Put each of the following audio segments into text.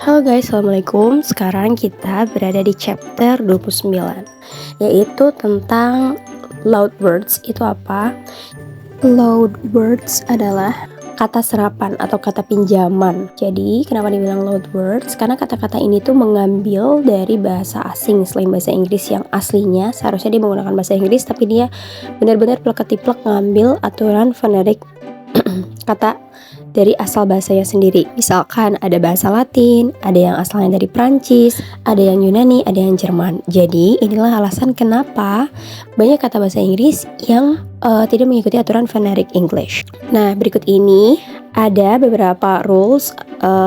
Halo guys, Assalamualaikum. Sekarang kita berada di chapter 29, yaitu tentang loud words. Itu apa? Loud words adalah kata serapan atau kata pinjaman. Jadi kenapa dibilang loud words? Karena kata-kata ini tuh mengambil dari bahasa asing selain bahasa Inggris yang aslinya seharusnya dia menggunakan bahasa Inggris, tapi dia benar-benar plek-ketiplek ngambil aturan fonetik kata dari asal bahasanya sendiri. Misalkan ada bahasa Latin, ada yang asalnya dari Prancis, ada yang Yunani, ada yang Jerman. Jadi inilah alasan kenapa banyak kata bahasa Inggris yang tidak mengikuti aturan phonetic English. Nah, berikut ini ada beberapa rules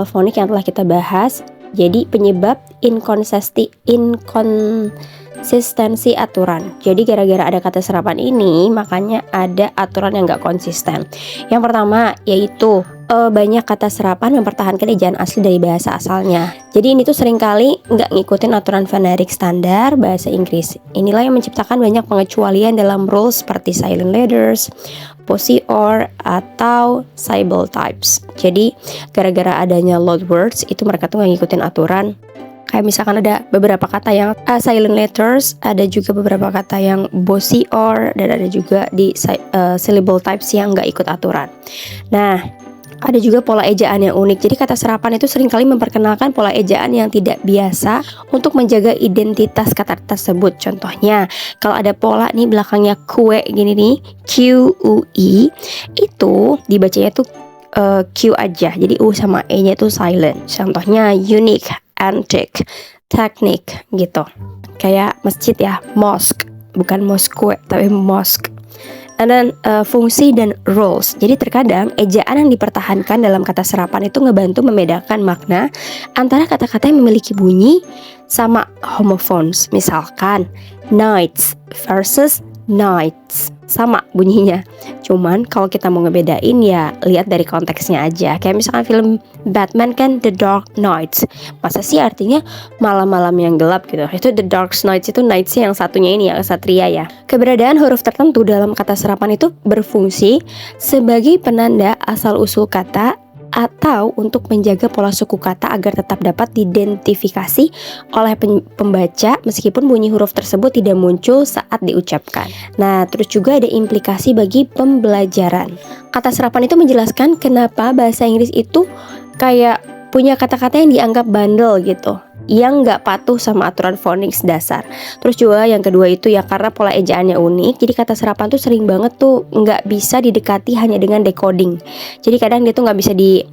phonetic yang telah kita bahas. Jadi penyebab inkonsistensi aturan. Jadi gara-gara ada kata serapan ini, makanya ada aturan yang gak konsisten. Yang pertama yaitu banyak kata serapan mempertahankan ejaan asli dari bahasa asalnya. Jadi ini tuh seringkali nggak ngikutin aturan fonetik standar bahasa Inggris. Inilah yang menciptakan banyak pengecualian dalam rules seperti silent letters, posi-or, atau syllable types. Jadi gara-gara adanya loud words itu mereka tuh nggak ngikutin aturan. Kayak misalkan ada beberapa kata yang silent letters, ada juga beberapa kata yang posi-or, dan ada juga di syllable types yang nggak ikut aturan. Nah, ada juga pola ejaan yang unik. Jadi kata serapan itu seringkali memperkenalkan pola ejaan yang tidak biasa untuk menjaga identitas kata tersebut. Contohnya, kalau ada pola nih belakangnya kue gini nih, Q-U-E, itu dibacanya tuh Q aja. Jadi U sama E-nya itu silent. Contohnya unique, antique, technique gitu. Kayak masjid ya, mosque, bukan mosque tapi mosque. Dan fungsi dan rules. Jadi terkadang ejaan yang dipertahankan dalam kata serapan itu ngebantu membedakan makna antara kata-kata yang memiliki bunyi sama homophones. Misalkan nights versus nights, sama bunyinya. Cuman kalau kita mau ngebedain ya lihat dari konteksnya aja. Kayak misalkan film Batman kan The Dark Knights. Masa sih artinya malam-malam yang gelap gitu. Itu The Dark Knights itu Knights-nya yang satunya ini ya, Kesatria ya. Keberadaan huruf tertentu dalam kata serapan itu berfungsi sebagai penanda asal-usul kata atau untuk menjaga pola suku kata agar tetap dapat diidentifikasi oleh pembaca meskipun bunyi huruf tersebut tidak muncul saat diucapkan. Nah, terus juga ada implikasi bagi pembelajaran. Kata serapan itu menjelaskan kenapa bahasa Inggris itu kayak punya kata-kata yang dianggap bandel gitu, yang nggak patuh sama aturan phonics dasar. Terus juga yang kedua itu ya karena pola ejaannya unik. Jadi kata serapan tuh sering banget tuh nggak bisa didekati hanya dengan decoding. Jadi kadang dia tuh nggak bisa di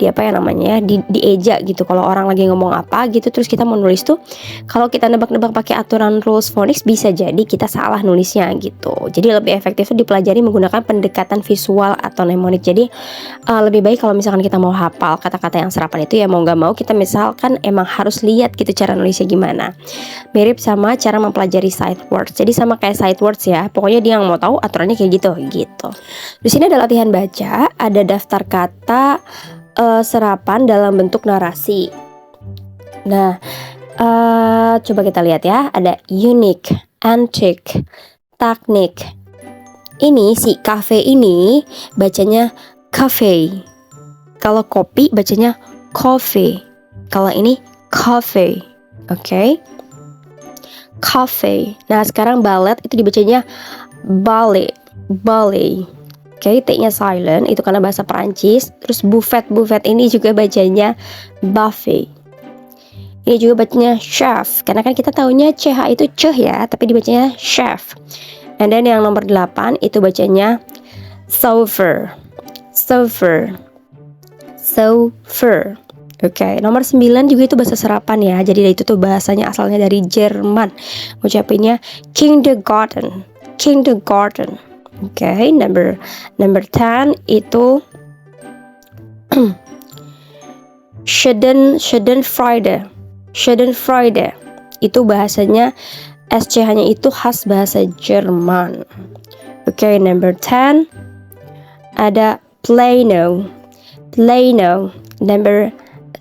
apa ya namanya dieja gitu. Kalau orang lagi ngomong apa gitu terus kita mau nulis tuh, kalau kita nebak-nebak pakai aturan rules phonics bisa jadi kita salah nulisnya gitu. Jadi lebih efektif tuh dipelajari menggunakan pendekatan visual atau mnemonik. Jadi lebih baik kalau misalkan kita mau hafal kata-kata yang serapan itu ya mau nggak mau kita misalkan emang harus lihat gitu cara nulisnya gimana. Mirip sama cara mempelajari sight words. Jadi sama kayak sight words ya. Pokoknya dia yang mau tahu aturannya kayak gitu. Di sini ada latihan baca, ada daftar kata serapan dalam bentuk narasi. Nah, coba kita lihat ya. Ada unique, antique, technique. Ini si cafe ini bacanya cafe. Kalau kopi bacanya coffee. Kalau ini coffee, oke? Cafe. Nah sekarang ballet itu dibacanya ballet, ballet. Oke, T-nya silent itu karena bahasa Perancis. Terus buffet ini juga bacanya buffet. Ini juga bacanya chef, karena kan kita taunya CH itu ceh ya, tapi dibacanya chef. And then yang nomor 8 itu bacanya sofa, sofa, sofa. Oke, nomor 9 juga itu bahasa serapan ya. Jadi itu tuh bahasanya asalnya dari Jerman. Ucapinnya kindergarten, kindergarten. Oke, number 10 itu Schadenfreude, Schadenfreude. Itu bahasanya SCH-nya itu khas bahasa Jerman. Oke, number 10 ada plano, plano. Number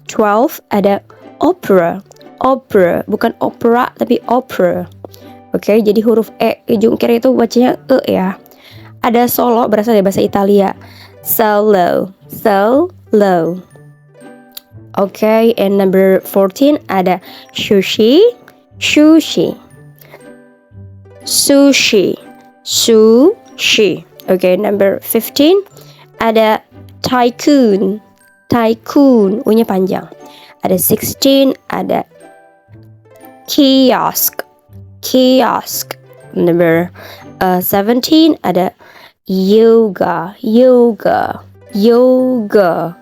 12 ada opera, opera, bukan opera tapi opera. Oke, jadi huruf E ujung kiri itu bacanya E ya. Ada solo berasal dari bahasa Italia, solo, solo. Oke, and number 14 ada sushi, sushi, sushi, sushi. Oke, number 15 ada tycoon, tycoon, U-nya panjang. Ada 16 ada kiosk, kiosk. Number 17 ada yoga, yoga, yoga,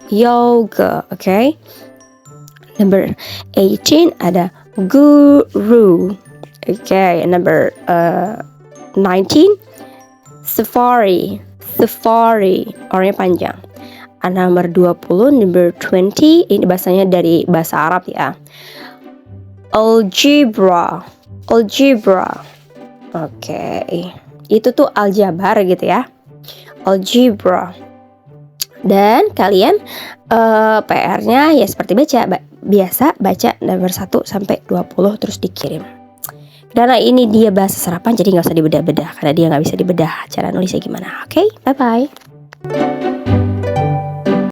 yoga. Okay. Number 18 ada guru. Okay. Number 19 safari, safari, orangnya panjang. Nomor 20, number 20, ini bahasanya dari bahasa Arab ya. Algebra, algebra. Oke. Itu tuh aljabar gitu ya. Algebra. Dan kalian PR-nya ya seperti biasa baca nomor 1 sampai 20 terus dikirim. Karena ini dia bahasa serapan jadi nggak usah dibedah-bedah karena dia nggak bisa dibedah cara nulisnya gimana. Oke, bye bye.